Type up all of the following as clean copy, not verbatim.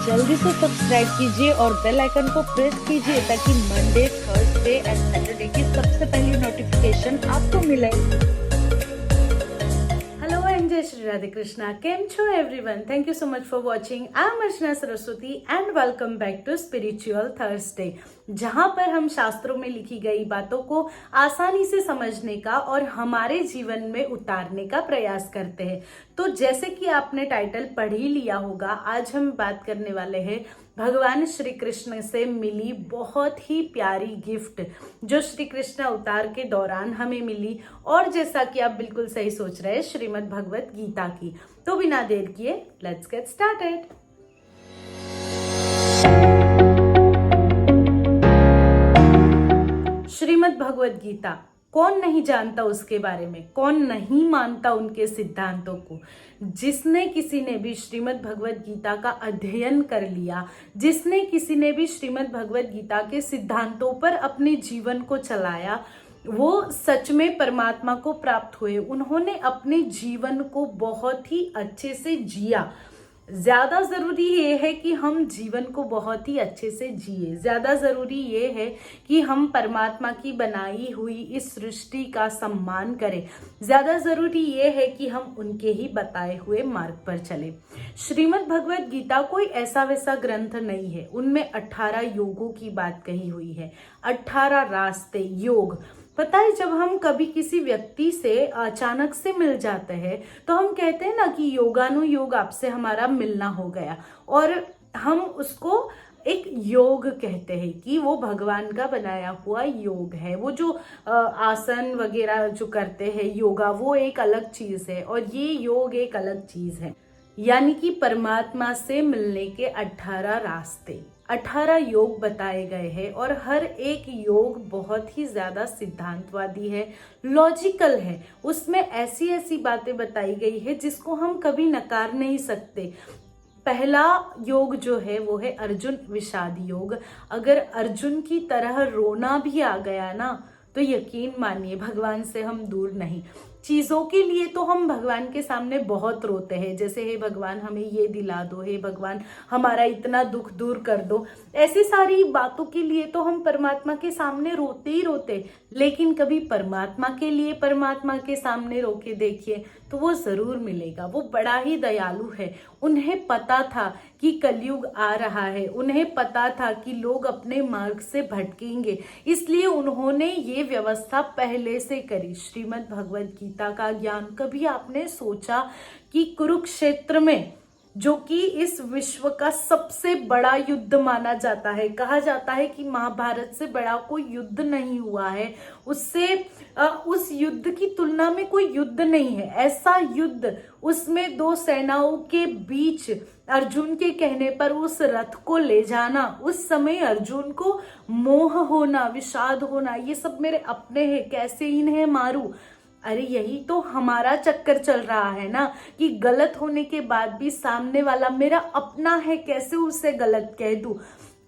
जल्दी से सब्सक्राइब कीजिए और बेल आइकन को प्रेस कीजिए ताकि मंडे, थर्सडे एंड सैटरडे की सबसे पहली नोटिफिकेशन आपको मिले। हेलो एंड जय श्री राधे कृष्णा। केम छो everyone? Thank you so much for watching. I am Archana Saraswati and welcome back to spiritual Thursday, जहां पर हम शास्त्रों में लिखी गई बातों को आसानी से समझने का और हमारे जीवन में उतारने का प्रयास करते हैं। तो जैसे कि आपने टाइटल पढ़ ही लिया होगा, आज हम बात करने वाले हैं भगवान श्री कृष्ण से मिली बहुत ही प्यारी गिफ्ट जो श्री कृष्ण अवतार के दौरान हमें मिली, और जैसा कि आप बिल्कुल सही सोच रहे हैं, श्रीमद् भगवत गीता की। तो बिना देर किए let's get started. Shrimad Bhagavad Gita, कौन नहीं जानता उसके बारे में, कौन नहीं मानता उनके सिद्धांतों को। जिसने किसी ने भी श्रीमद् भगवत गीता का अध्ययन कर लिया, जिसने किसी ने भी श्रीमद् भगवत गीता के सिद्धांतों पर अपने जीवन को चलाया, वो सच में परमात्मा को प्राप्त हुए। उन्होंने अपने जीवन को बहुत ही अच्छे से जिया। ज्यादा जरूरी ये है कि हम जीवन को बहुत ही अच्छे से जिए। ज्यादा जरूरी ये है कि हम परमात्मा की बनाई हुई इस सृष्टि का सम्मान करें। ज्यादा जरूरी ये है कि हम उनके ही बताए हुए मार्ग पर चलें। श्रीमद् भगवत गीता कोई ऐसा वैसा ग्रंथ नहीं है। उनमें 18 योगों की बात कही हुई है। 18 रास्ते, योग। पता है, जब हम कभी किसी व्यक्ति से अचानक से मिल जाते हैं तो हम कहते हैं ना कि योगानुयोग आपसे हमारा मिलना हो गया, और हम उसको एक योग कहते हैं कि वो भगवान का बनाया हुआ योग है। वो जो आसन वगैरह जो करते हैं योगा, वो एक अलग चीज है और ये योग एक अलग चीज है। यानी कि परमात्मा से मिलने के 18 रास्ते, 18 योग बताए गए हैं, और हर एक योग बहुत ही ज्यादा सिद्धांतवादी है, लॉजिकल है। उसमें ऐसी ऐसी बातें बताई गई है जिसको हम कभी नकार नहीं सकते। पहला योग जो है वो है अर्जुन विषाद योग। अगर अर्जुन की तरह रोना भी आ गया ना, तो यकीन मानिए भगवान से हम दूर नहीं। चीजों के लिए तो हम भगवान के सामने बहुत रोते हैं, जैसे हे भगवान हमें ये दिला दो, हे भगवान हमारा इतना दुख दूर कर दो। ऐसी सारी बातों के लिए तो हम परमात्मा के सामने रोते ही रोते। लेकिन कभी परमात्मा के लिए परमात्मा के सामने रो के देखिए तो वो जरूर मिलेगा। वो बड़ा ही दयालु है। उन्हें पता था कि कलयुग आ रहा है, उन्हें पता था कि लोग अपने मार्ग से भटकेंगे, इसलिए उन्होंने ये व्यवस्था पहले से करी। श्रीमद् भगवत गीता का ज्ञान, कभी आपने सोचा कि कुरुक्षेत्र में, जो कि इस विश्व का सबसे बड़ा युद्ध माना जाता है, कहा जाता है कि महाभारत से बड़ा कोई युद्ध नहीं हुआ है, उससे उस युद्ध की तुलना में कोई युद्ध नहीं है। ऐसा युद्ध, उसमें दो सेनाओं के बीच अर्जुन के कहने पर उस रथ को ले जाना, उस समय अर्जुन को मोह होना, विषाद होना, ये सब मेरे अपने हैं, कैसे इन्हें मारूं। अरे यही तो हमारा चक्कर चल रहा है ना, कि गलत होने के बाद भी सामने वाला मेरा अपना है, कैसे उसे गलत कह दूं।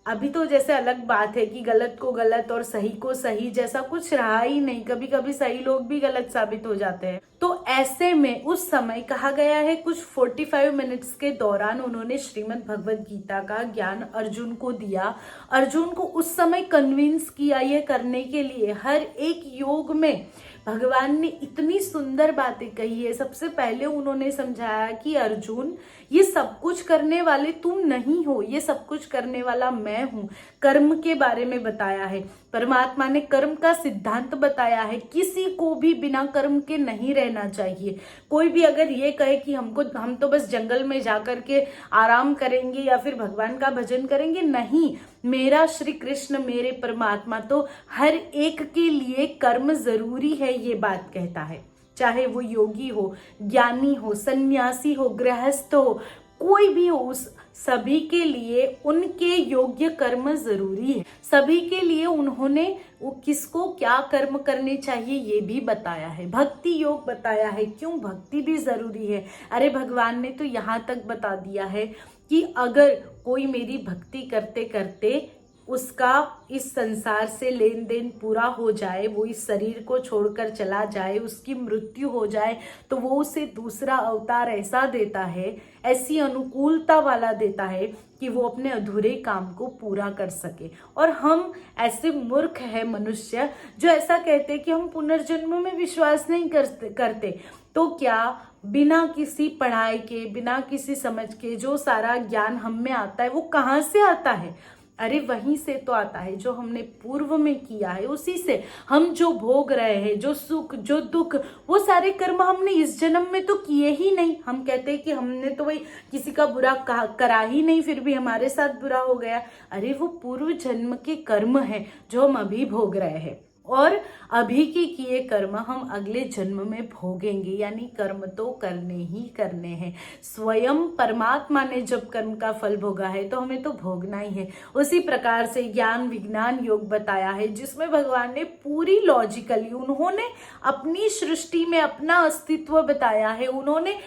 अभी तो जैसे अलग बात है कि गलत को गलत और सही को सही, जैसा कुछ रहा ही नहीं। कभी कभी सही लोग भी गलत साबित हो जाते हैं। तो ऐसे में उस समय कहा गया है कुछ 45 मिनट्स के दौरान उन्होंने श्रीमद् भगवत गीता का ज्ञान अर्जुन को दिया। अर्जुन को उस समय कन्विंस किया ये करने के लिए। हर एक योग में भगवान ने इतनी सुंदर बातें कही है। सबसे पहले उन्होंने समझाया कि अर्जुन, ये सब कुछ करने वाले तुम नहीं हो, ये सब कुछ करने वाला मैं हूं। कर्म के बारे में बताया है। परमात्मा ने कर्म का सिद्धांत बताया है। किसी को भी बिना कर्म के नहीं रहना चाहिए। कोई भी अगर ये कहे कि हम तो बस जंगल में जाकर के आराम करेंगे या फिर भगवान का भजन करेंगे, नहीं। मेरा श्री कृष्ण, मेरे परमात्मा तो हर एक के लिए कर्म जरूरी है, ये बात कहता है। चाहे वो योगी हो, ज्ञानी हो, सन्यासी हो, गृहस्थ हो, कोई भी हो, उस सभी के लिए उनके योग्य कर्म जरूरी है। सभी के लिए उन्होंने वो किसको क्या कर्म करने चाहिए ये भी बताया है। भक्ति योग बताया है। क्यों भक्ति भी जरूरी है? अरे भगवान ने तो यहाँ तक बता दिया है कि अगर कोई मेरी भक्ति करते करते उसका इस संसार से लेन देन पूरा हो जाए, वो इस शरीर को छोड़कर चला जाए, उसकी मृत्यु हो जाए, तो वो उसे दूसरा अवतार ऐसा देता है, ऐसी अनुकूलता वाला देता है कि वो अपने अधूरे काम को पूरा कर सके। और हम ऐसे मूर्ख है मनुष्य जो ऐसा कहते हैं कि हम पुनर्जन्म में विश्वास नहीं करते। तो क्या बिना किसी पढ़ाई के, बिना किसी समझ के जो सारा ज्ञान हम में आता है वो कहाँ से आता है? अरे वहीं से तो आता है जो हमने पूर्व में किया है, उसी से। हम जो भोग रहे हैं, जो सुख जो दुख, वो सारे कर्म हमने इस जन्म में तो किए ही नहीं। हम कहते हैं कि हमने तो वही किसी का बुरा करा ही नहीं, फिर भी हमारे साथ बुरा हो गया। अरे वो पूर्व जन्म के कर्म है जो हम अभी भोग रहे हैं, और अभी के किए कर्म हम अगले जन्म में भोगेंगे। यानी कर्म तो करने ही करने हैं। स्वयं परमात्मा ने जब कर्म का फल भोगा है तो हमें तो भोगना ही है। उसी प्रकार से ज्ञान विज्ञान योग बताया है, जिसमें भगवान ने पूरी लॉजिकली, उन्होंने अपनी सृष्टि में अपना अस्तित्व बताया है, उन्होंने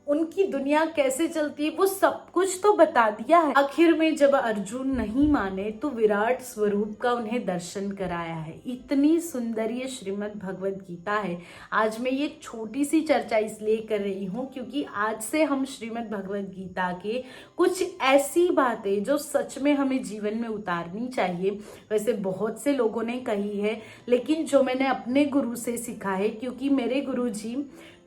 उनकी दुनिया कैसे चलती है वो सब कुछ तो बता दिया है। आखिर में जब अर्जुन नहीं माने तो विराट स्वरूप का उन्हें दर्शन कराया है। इतनी सुंदर ये श्रीमद् भगवद गीता है। आज मैं ये छोटी सी चर्चा इसलिए कर रही हूँ क्योंकि आज से हम श्रीमद् भगवद गीता के कुछ ऐसी बातें जो सच में हमें जीवन में उतारनी चाहिए, वैसे बहुत से लोगों ने कही है, लेकिन जो मैंने अपने गुरु से सीखा है, क्योंकि मेरे गुरु जी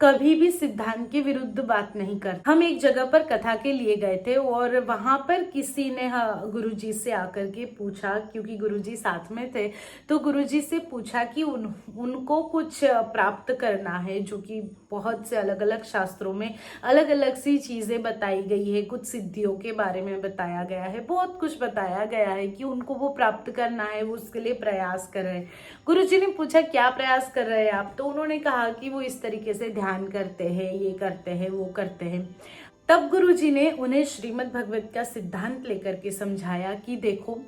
कभी भी सिद्धांत के विरुद्ध बात नहीं करते। हम एक जगह पर कथा के लिए गए थे और वहां पर किसी ने गुरुजी से आकर के पूछा, क्योंकि गुरुजी साथ में थे, तो गुरुजी से पूछा कि उनको कुछ प्राप्त करना है, जो कि बहुत से अलग अलग शास्त्रों में अलग अलग सी चीजें बताई गई है, कुछ सिद्धियों के बारे में बताया गया है, बहुत कुछ बताया गया है कि उनको वो प्राप्त करना है, वो उसके लिए प्रयास कर रहे हैं। गुरुजी ने पूछा क्या प्रयास कर रहे हैं आप? तो उन्होंने कहा कि वो इस तरीके से ध्यान करते हैं, ये करते हैं, वो करते हैं। तब गुरुजी ने उन्हें श्रीमद् भगवत का सिद्धांत लेकर के समझाया कि देखो,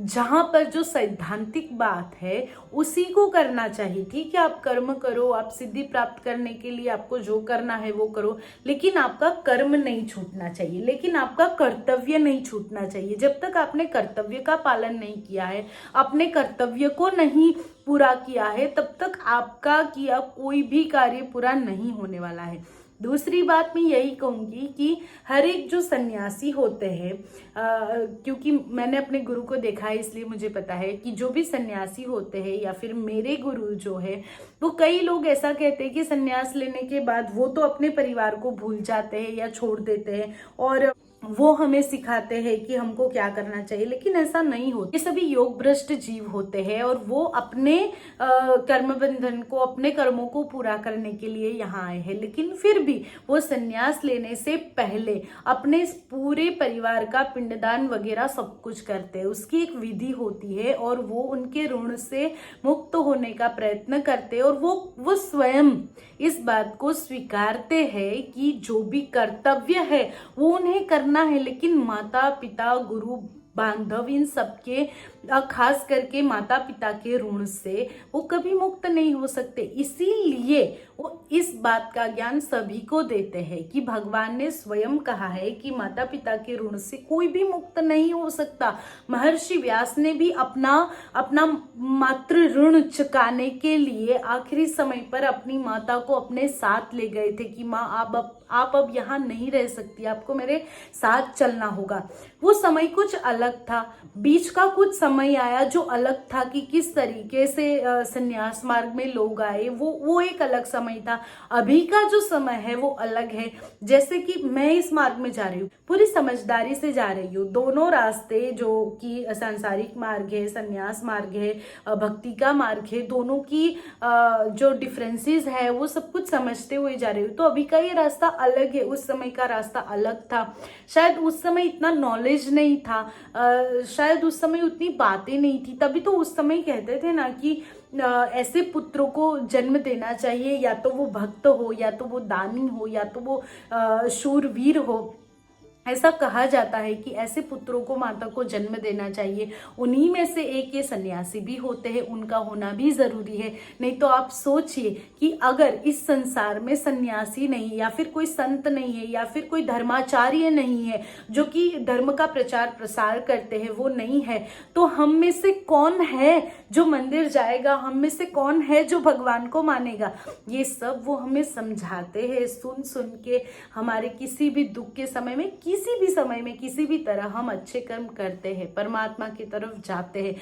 जहां पर जो सैद्धांतिक बात है उसी को करना चाहिए। ठीक है, आप कर्म करो, आप सिद्धि प्राप्त करने के लिए आपको जो करना है वो करो, लेकिन आपका कर्म नहीं छूटना चाहिए, लेकिन आपका कर्तव्य नहीं छूटना चाहिए। जब तक आपने कर्तव्य का पालन नहीं किया है, अपने कर्तव्य को नहीं पूरा किया है, तब तक आपका किया कोई भी कार्य पूरा नहीं होने वाला है। दूसरी बात मैं यही कहूँगी कि हर एक जो सन्यासी होते हैं, क्योंकि मैंने अपने गुरु को देखा है इसलिए मुझे पता है कि जो भी सन्यासी होते हैं या फिर मेरे गुरु जो है, वो कई लोग ऐसा कहते हैं कि सन्यास लेने के बाद वो तो अपने परिवार को भूल जाते हैं या छोड़ देते हैं और वो हमें सिखाते हैं कि हमको क्या करना चाहिए, लेकिन ऐसा नहीं होता। ये सभी योग भ्रष्ट जीव होते हैं और वो अपने कर्म बंधन को, अपने कर्मों को पूरा करने के लिए यहाँ आए हैं, लेकिन फिर भी वो संन्यास लेने से पहले अपने पूरे परिवार का पिंडदान वगैरह सब कुछ करते हैं। उसकी एक विधि होती है और वो उनके ऋण से मुक्त होने का प्रयत्न करते हैं और वो स्वयं इस बात को स्वीकारते हैं कि जो भी कर्तव्य है वो उन्हें करना है, लेकिन माता पिता गुरु बांधव इन सबके, खास करके माता पिता के ऋण से वो कभी मुक्त नहीं हो सकते। इसीलिए वो इस बात का ज्ञान सभी को देते हैं कि भगवान ने स्वयं कहा है कि माता पिता के ऋण से कोई भी मुक्त नहीं हो सकता। महर्षि व्यास ने भी अपना मातृ ऋण चुकाने के लिए आखिरी समय पर अपनी माता को अपने साथ ले गए थे कि माँ आप अब यहाँ नहीं रह सकती, आपको मेरे साथ चलना होगा। वो समय कुछ अलग था, बीच का कुछ समय आया जो अलग था कि किस तरीके से संन्यास मार्ग में लोग आए, वो एक अलग समय था। अभी का जो समय है वो अलग है। जैसे कि मैं इस मार्ग में जा रही हूँ, पूरी समझदारी से जा रही हूँ। दोनों रास्ते जो कि सांसारिक मार्ग है, संन्यास मार्ग है, भक्ति का मार्ग है, दोनों की जो डिफरेंसेस है वो सब कुछ समझते हुए जा रही हूँ। तो अभी का ये रास्ता अलग है, उस समय का रास्ता अलग था। शायद उस समय इतना नॉलेज नहीं था, शायद उस समय उतनी बातें नहीं थी, तभी तो उस समय कहते थे ना कि ऐसे पुत्रों को जन्म देना चाहिए, या तो वो भक्त हो, या तो वो दानी हो, या तो वो शूरवीर हो। ऐसा कहा जाता है कि ऐसे पुत्रों को माता को जन्म देना चाहिए। उन्हीं में से एक ये सन्यासी भी होते हैं, उनका होना भी ज़रूरी है। नहीं तो आप सोचिए कि अगर इस संसार में सन्यासी नहीं, या फिर कोई संत नहीं है, या फिर कोई धर्माचार्य नहीं है जो कि धर्म का प्रचार प्रसार करते हैं, वो नहीं है, तो हम में से कौन है जो मंदिर जाएगा? हम में से कौन है जो भगवान को मानेगा? ये सब वो हमें समझाते हैं। सुन सुन के हमारे किसी भी दुख के समय में, किसी भी समय में, किसी भी तरह हम अच्छे कर्म करते हैं, परमात्मा की तरफ जाते हैं।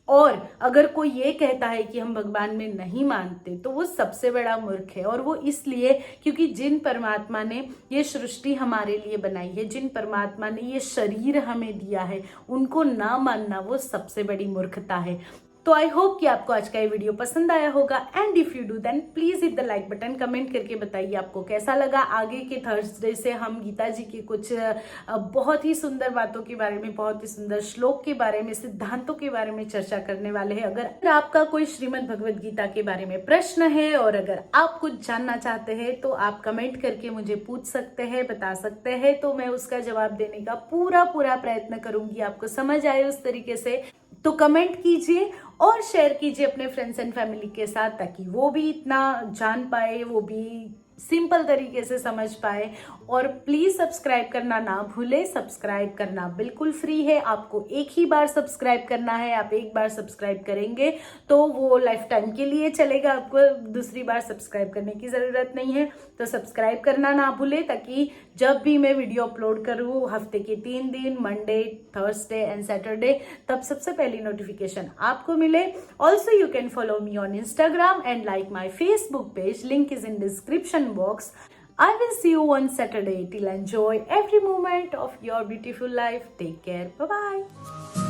और अगर कोई ये कहता है कि हम भगवान में नहीं मानते, तो वो सबसे बड़ा मूर्ख है। और वो इसलिए क्योंकि जिन परमात्मा ने ये सृष्टि हमारे लिए बनाई है, जिन परमात्मा ने ये शरीर हमें दिया है, उनको ना मानना वो सबसे बड़ी मूर्खता है। तो आई होप कि आपको आज का ये वीडियो पसंद आया होगा। And if you do then please hit the like button. Comment करके बताइए आपको कैसा लगा। आगे के थर्सडे से हम गीता जी के कुछ बहुत ही सुंदर बातों के बारे में, बहुत ही सुंदर श्लोक के बारे में, सिद्धांतों के बारे में चर्चा करने वाले हैं। अगर आपका कोई श्रीमद् भगवद गीता के बारे में प्रश्न है और अगर आप कुछ जानना चाहते हैं तो आप कमेंट करके मुझे पूछ सकते हैं, बता सकते हैं, तो मैं उसका जवाब देने का पूरा प्रयत्न करूंगी, आपको समझ आए उस तरीके से। तो कमेंट कीजिए और शेयर कीजिए अपने फ्रेंड्स एंड फैमिली के साथ, ताकि वो भी इतना जान पाए, वो भी सिंपल तरीके से समझ पाए। और प्लीज सब्सक्राइब करना ना भूले। सब्सक्राइब करना बिल्कुल फ्री है, आपको एक ही बार सब्सक्राइब करना है। आप एक बार सब्सक्राइब करेंगे तो वो लाइफ टाइम के लिए चलेगा, आपको दूसरी बार सब्सक्राइब करने की जरूरत नहीं है। तो सब्सक्राइब करना ना भूले, ताकि जब भी मैं वीडियो अपलोड करूँ हफ्ते के 3 दिन, मंडे, थर्सडे एंड सैटरडे, तब सबसे पहली नोटिफिकेशन आपको मिले। Also you can follow me on Instagram and like my Facebook page. Link is in description box. I will see you on Saturday. Till enjoy every moment of your beautiful life. Take care. Bye bye.